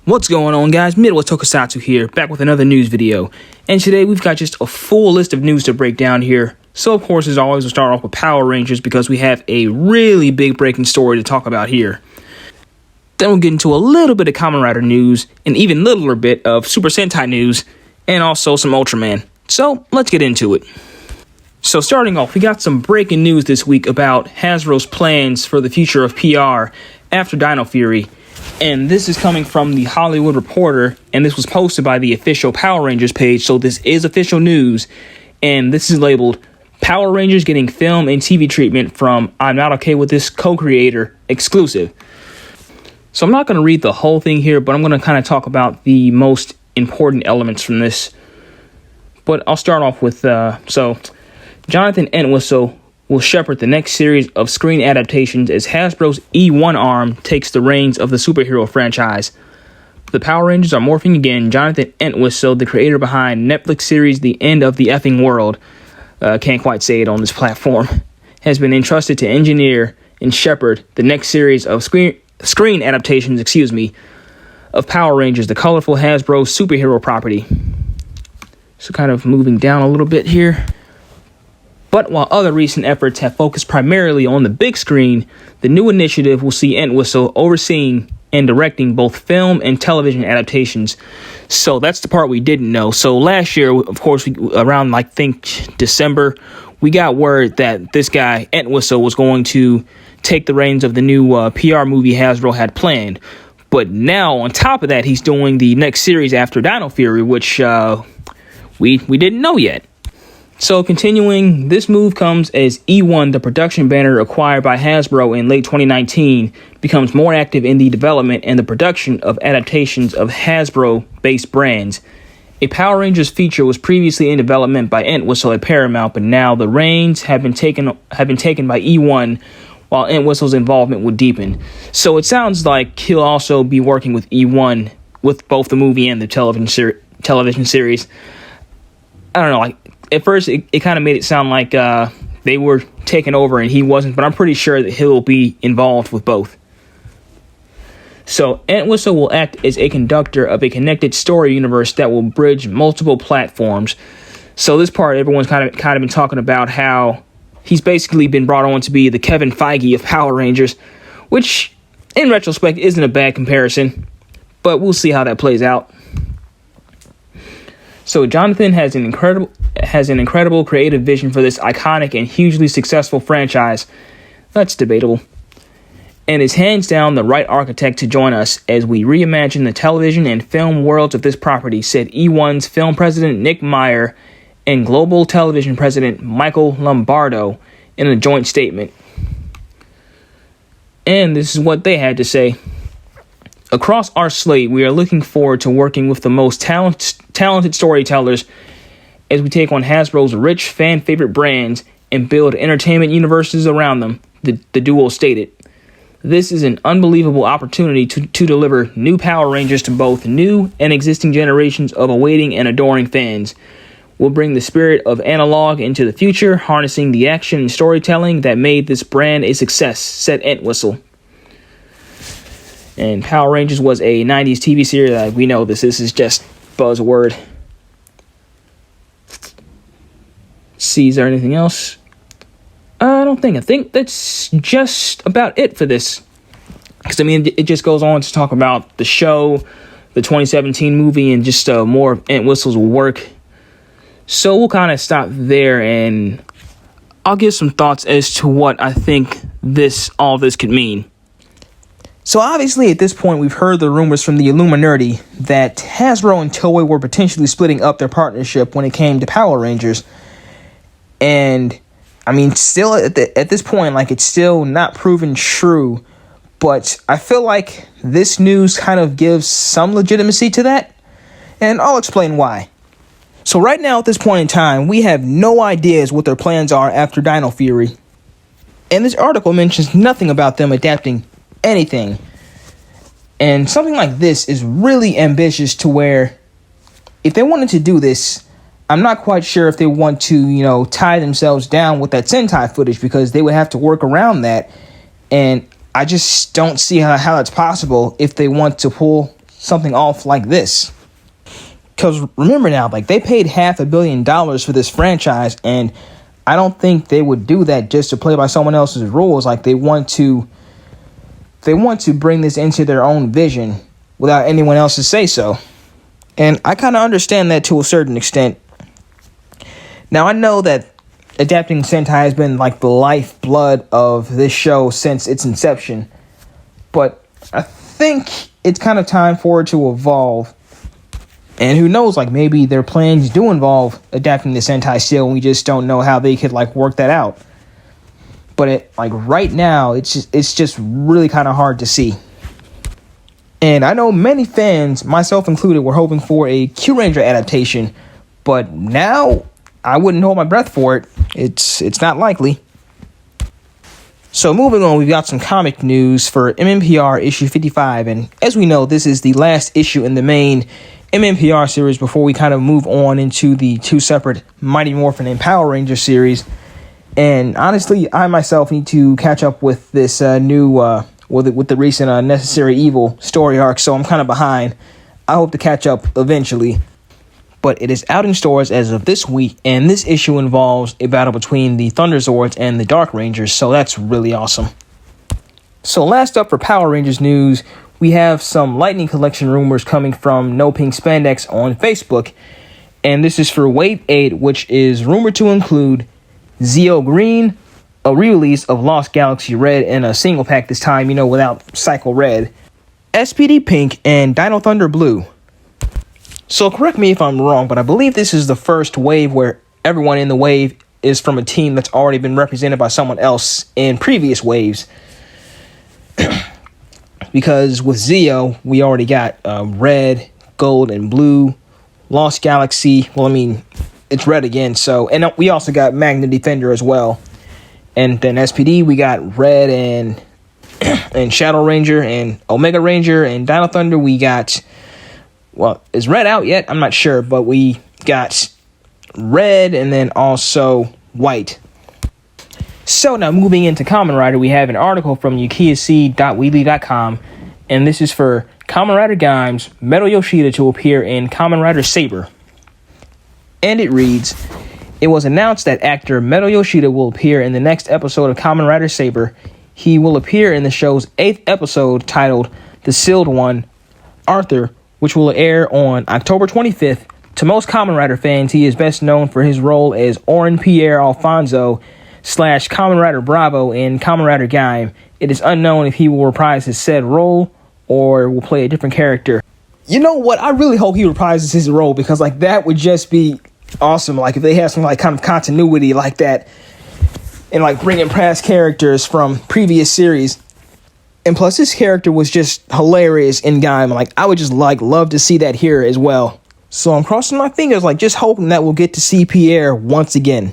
What's going on, guys? Midwest Tokusatsu here, back with another news video. And today we've got just a full list of news to break down here. So of course, as always, we'll start off with Power Rangers because we have a really big breaking story to talk about here. Then we'll get into a little bit of Kamen Rider news, and even littler bit of Super Sentai news, and also some Ultraman. So let's get into it. So starting off, we got some breaking news this week about Hasbro's plans for the future of PR after Dino Fury. And this is coming from The Hollywood Reporter, and this was posted by the official Power Rangers page, so this is official news. And this is labeled, Power Rangers getting film and TV treatment from I'm Not Okay With This co-creator exclusive. So I'm not going to read the whole thing here, but I'm going to kind of talk about the most important elements from this. But I'll start off with, Jonathan Entwistle will shepherd the next series of screen adaptations as Hasbro's E1 arm takes the reins of the superhero franchise. The Power Rangers are morphing again. Jonathan Entwistle, the creator behind Netflix series The End of the Effing World, can't quite say it on this platform, has been entrusted to engineer and shepherd the next series of screen adaptations, of Power Rangers, the colorful Hasbro superhero property. So kind of moving down a little bit here. But while other recent efforts have focused primarily on the big screen, the new initiative will see Entwistle overseeing and directing both film and television adaptations. So that's the part we didn't know. So last year, of course, around December, we got word that this guy, Entwistle, was going to take the reins of the new PR movie Hasbro had planned. But now, on top of that, he's doing the next series after Dino Fury, which we didn't know yet. So continuing, this move comes as E1, the production banner acquired by Hasbro in late 2019, becomes more active in the development and the production of adaptations of Hasbro-based brands. A Power Rangers feature was previously in development by Entwistle at Paramount, but now the reins have been taken by E1, while Entwistle's involvement would deepen. So it sounds like he'll also be working with E1 with both the movie and the television series. I don't know, at first, it kind of made it sound like they were taking over and he wasn't, but I'm pretty sure that he'll be involved with both. So, Entwistle will act as a conductor of a connected story universe that will bridge multiple platforms. So, this part, everyone's kind of been talking about how he's basically been brought on to be the Kevin Feige of Power Rangers, which, in retrospect, isn't a bad comparison, but we'll see how that plays out. So Jonathan has an incredible creative vision for this iconic and hugely successful franchise. That's debatable. And is hands down the right architect to join us as we reimagine the television and film worlds of this property, said E1's film president Nick Meyer and global television president Michael Lombardo in a joint statement. And this is what they had to say. Across our slate, we are looking forward to working with the most talented storytellers as we take on Hasbro's rich fan-favorite brands and build entertainment universes around them, the duo stated. This is an unbelievable opportunity to deliver new Power Rangers to both new and existing generations of awaiting and adoring fans. We'll bring the spirit of analog into the future, harnessing the action and storytelling that made this brand a success, said Entwistle. And Power Rangers was a 90s TV series. We know this is just buzzword. See, is there anything else? I think that's just about it for this. Because, it just goes on to talk about the show, the 2017 movie, and just more of Entwistle's work. So we'll kind of stop there, and I'll give some thoughts as to what I think all this could mean. So obviously at this point we've heard the rumors from the Illuminati that Hasbro and Toei were potentially splitting up their partnership when it came to Power Rangers. And still at this point, it's still not proven true, but I feel like this news kind of gives some legitimacy to that, and I'll explain why. So right now at this point in time, we have no ideas what their plans are after Dino Fury. And this article mentions nothing about them adapting anything. And something like this is really ambitious to where if they wanted to do this, I'm not quite sure if they want to, tie themselves down with that Sentai footage because they would have to work around that. And I just don't see how that's possible if they want to pull something off like this. Because remember now, like, they paid $500 million for this franchise, and I don't think they would do that just to play by someone else's rules. Like, they want to bring this into their own vision without anyone else to say so. And I kind of understand that to a certain extent. Now, I know that adapting Sentai has been like the lifeblood of this show since its inception, but I think it's kind of time for it to evolve. And who knows, like, maybe their plans do involve adapting the Sentai still, and we just don't know how they could, like, work that out. But, right now, it's just really kind of hard to see. And I know many fans, myself included, were hoping for a Q-Ranger adaptation, but now I wouldn't hold my breath for it. It's not likely. So moving on, we've got some comic news for MMPR issue 55, and as we know, this is the last issue in the main MMPR series before we kind of move on into the two separate Mighty Morphin and Power Ranger series. And honestly, I myself need to catch up with this new with the recent Necessary Evil story arc, so I'm kind of behind. I hope to catch up eventually. But it is out in stores as of this week, and this issue involves a battle between the Thunderzords and the Dark Rangers, so that's really awesome. So last up for Power Rangers news, we have some Lightning Collection rumors coming from No Pink Spandex on Facebook, and this is for Wave 8, which is rumored to include Zeo Green, a re-release of Lost Galaxy Red in a single pack this time, without Cycle Red, SPD Pink, and Dino Thunder Blue. So correct me if I'm wrong, but I believe this is the first wave where everyone in the wave is from a team that's already been represented by someone else in previous waves. Because with Zeo, we already got red, gold, and blue. Lost Galaxy, it's red again. So, and we also got Magna Defender as well. And then SPD, we got red and Shadow Ranger and Omega Ranger, and Dino Thunder, we got, well, is red out yet? I'm not sure, but we got red and then also white. So now moving into Kamen Rider, we have an article from yukiac.weebly.com, and this is for Kamen Rider Gaim's Metal Yoshida to appear in Kamen Rider Saber. And it reads, it was announced that actor Metal Yoshida will appear in the next episode of Kamen Rider Saber. He will appear in the show's 8th episode titled The Sealed One, Arthur, which will air on October 25th. To most Kamen Rider fans, he is best known for his role as Orin Pierre Alfonso / Kamen Rider Bravo in Kamen Rider Gaim. It is unknown if he will reprise his said role or will play a different character. You know what? I really hope he reprises his role, because that would just be awesome. If they have some kind of continuity like that and bringing past characters from previous series. And plus, this character was just hilarious in Gaim. I would just love to see that here as well. So I'm crossing my fingers, just hoping that we'll get to see Pierre once again.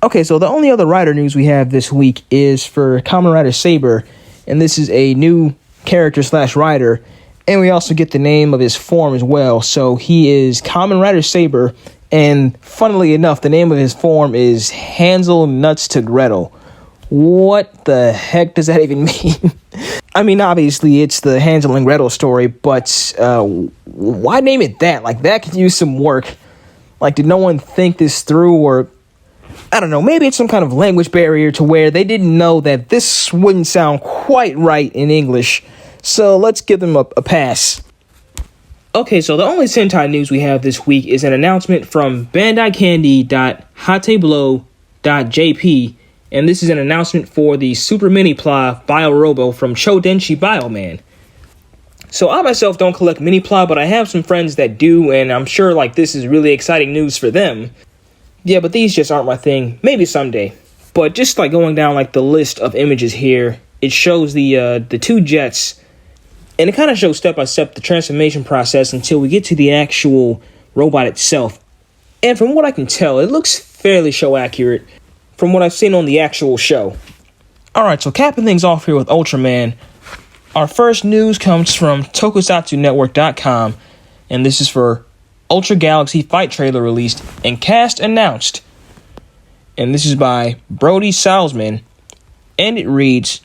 Okay, so the only other Rider news we have this week is for Kamen Rider Saber, and this is a new character / Rider, and we also get the name of his form as well. So he is Kamen Rider Saber, and funnily enough, the name of his form is Hansel Nuts to Gretel. What the heck does that even mean? Obviously, it's the Hansel and Gretel story, but why name it that? That could use some work. Did no one think this through, or I don't know, maybe it's some kind of language barrier to where they didn't know that this wouldn't sound quite right in English. So let's give them a pass. Okay, so the only Sentai news we have this week is an announcement from bandaicandy.hateblow.jp, and this is an announcement for the Super Mini Ply Bio Robo from Chodenshi Bioman. So I myself don't collect Mini Ply, but I have some friends that do, and I'm sure this is really exciting news for them. Yeah, but these just aren't my thing. Maybe someday. But just going down the list of images here, it shows the two jets, and it kind of shows step by step the transformation process until we get to the actual robot itself. And from what I can tell, it looks fairly show accurate from what I've seen on the actual show. Alright, so capping things off here with Ultraman, our first news comes from TokusatsuNetwork.com, and this is for Ultra Galaxy Fight trailer released and cast announced. And this is by Brody Salzman, and it reads,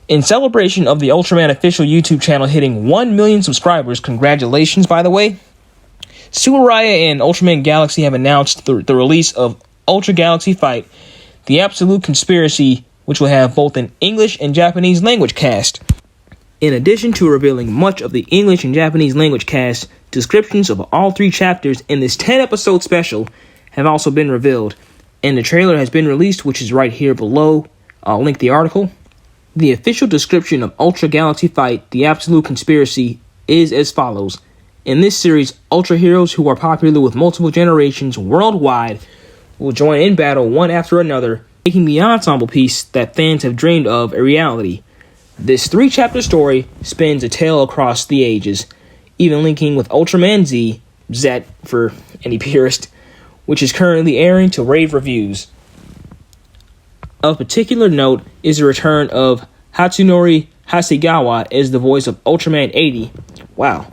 In celebration of the Ultraman official YouTube channel hitting 1 million subscribers, congratulations by the way, Tsuraya and Ultraman Galaxy have announced the release of Ultra Galaxy Fight, The Absolute Conspiracy, which will have both an English and Japanese language cast. In addition to revealing much of the English and Japanese language cast, descriptions of all 3 chapters in this 10-episode special have also been revealed, and the trailer has been released, which is right here below. I'll link the article. The official description of Ultra Galaxy Fight, The Absolute Conspiracy, is as follows. In this series, Ultra heroes who are popular with multiple generations worldwide will join in battle one after another, making the ensemble piece that fans have dreamed of a reality. This 3-chapter story spins a tale across the ages, even linking with Ultraman Z, Zet for any purist, which is currently airing to rave reviews. Of particular note is the return of Hatsunori Hasegawa as the voice of Ultraman 80. Wow.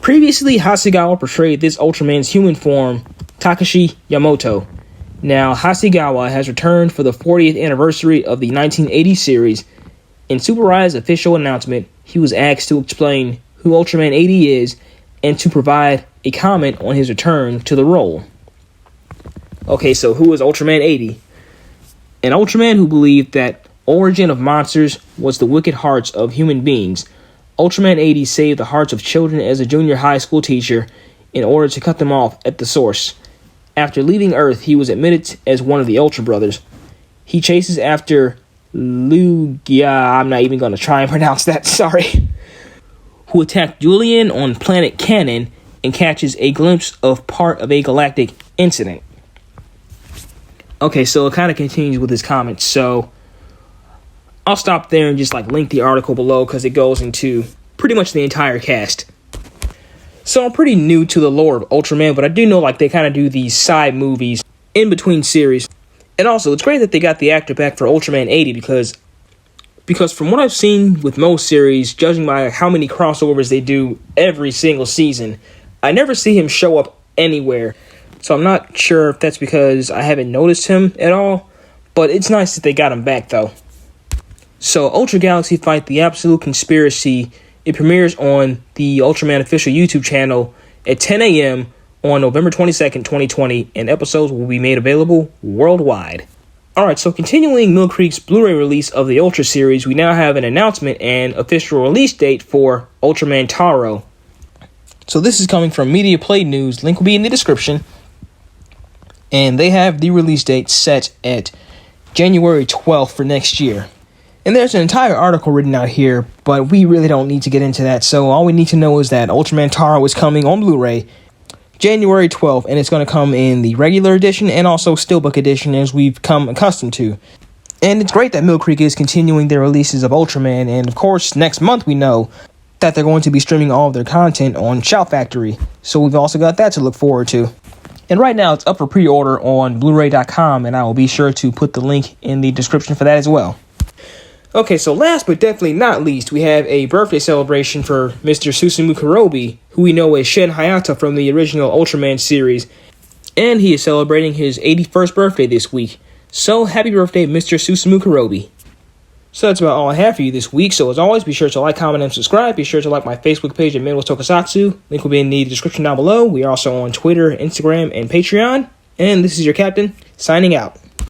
Previously, Hasegawa portrayed this Ultraman's human form, Takashi Yamato. Now, Hasegawa has returned for the 40th anniversary of the 1980 series. In Tsurai's official announcement, he was asked to explain who Ultraman 80 is and to provide a comment on his return to the role. Okay, so who is Ultraman 80? An Ultraman who believed that origin of monsters was the wicked hearts of human beings. Ultraman 80 saved the hearts of children as a junior high school teacher in order to cut them off at the source. After leaving Earth, he was admitted as one of the Ultra Brothers. He chases after Lugia, I'm not even going to try and pronounce that, sorry, who attacked Julian on planet Cannon and catches a glimpse of part of a galactic incident. Okay, so it kind of continues with his comments, so I'll stop there and just link the article below because it goes into pretty much the entire cast. So I'm pretty new to the lore of Ultraman, but I do know they kind of do these side movies in between series. And also, it's great that they got the actor back for Ultraman 80 because from what I've seen with most series, judging by how many crossovers they do every single season, I never see him show up anywhere. So I'm not sure if that's because I haven't noticed him at all, but it's nice that they got him back though. So Ultra Galaxy Fight, The Absolute Conspiracy, it premieres on the Ultraman official YouTube channel at 10 a.m. on November 22nd, 2020, and episodes will be made available worldwide. Alright, so continuing Mill Creek's Blu-ray release of the Ultra series, we now have an announcement and official release date for Ultraman Taro. So this is coming from Media Play News, link will be in the description, and they have the release date set at January 12th for next year. And there's an entire article written out here, but we really don't need to get into that, so all we need to know is that Ultraman Taro is coming on Blu-ray January 12th, and it's going to come in the regular edition and also Steelbook edition as we've come accustomed to. And it's great that Mill Creek is continuing their releases of Ultraman, and of course, next month we know that they're going to be streaming all of their content on Shout Factory, so we've also got that to look forward to. And right now, it's up for pre-order on Blu-ray.com, and I will be sure to put the link in the description for that as well. Okay, so last but definitely not least, we have a birthday celebration for Mr. Susumu Kurobi, who we know as Shin Hayata from the original Ultraman series, and he is celebrating his 81st birthday this week. So, happy birthday, Mr. Susumu Kurobi. So that's about all I have for you this week, so as always, be sure to like, comment, and subscribe. Be sure to like my Facebook page at Tokusatsu. Link will be in the description down below. We are also on Twitter, Instagram, and Patreon. And this is your captain, signing out.